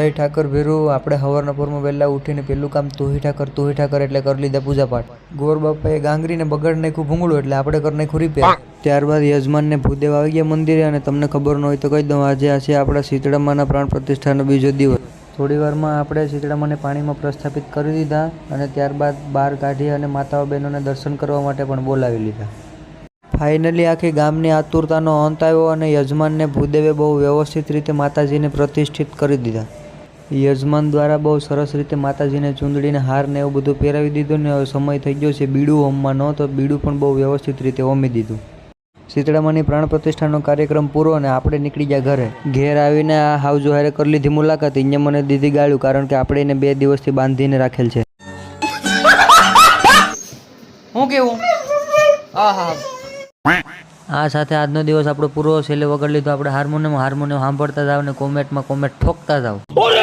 ભાઈ ઠાકર ભેરું આપણે હવારના પોરમાં વહેલા ઉઠીને પેલું કામ તુહી ઠાકર એટલે કરી લીધા પૂજાપાઠ. ગોર બાપાએ ગાંગરીને બગાડ નાખ્યું ભૂંગળું એટલે આપણે કરી નાખ્યું રિપેર. ત્યારબાદ યજમાનને ભૂદેવ આવી ગયા મંદિરે અને તમને ખબર ન હોય તો કહી દઉં, આજે આ છે આપણા શીતળામાના પ્રાણ પ્રતિષ્ઠાનો બીજો દિવસ. થોડી વારમાં આપણે શીતળામાને પાણીમાં પ્રસ્થાપિત કરી દીધા અને ત્યારબાદ બહાર કાઢી અને માતાઓ બહેનોને દર્શન કરવા માટે પણ બોલાવી લીધા. ફાઇનલી આખી ગામની આતુરતાનો અંત આવ્યો અને યજમાનને ભૂદેવે બહુ વ્યવસ્થિત રીતે માતાજીને પ્રતિષ્ઠિત કરી દીધા. યજમાન દ્વારા બહુ સરસ રીતે માતાજીને ચૂંદડીને હાર ને એવું બધું પહેરાવી દીધું ને હવે સમય થઈ ગયો છે બીડું હોમવાનો, તો બીડું પણ બહુ વ્યવસ્થિત રીતે હોમી દીધું. શીતળામાની પ્રાણ પ્રતિષ્ઠાનો કાર્યક્રમ પૂરો અને આપણે નીકળી ગયા ઘરે. ઘેર આવીને આ હાવજો હારે કરી લીધી મુલાકાત. એને મને દીધી ગાળ્યું કારણ કે આપણે એને 2 દિવસથી બાંધીને રાખેલ છે. હું કેવું આ સાથે આજનો દિવસ આપણો પૂરો છેલ્લે વગર લીધો. આપણે હાર્મોનિયમ સાંભળતા જાવ ને કોમેન્ટમાં કોમેન્ટ ઠોકતા જાવ. કોઈ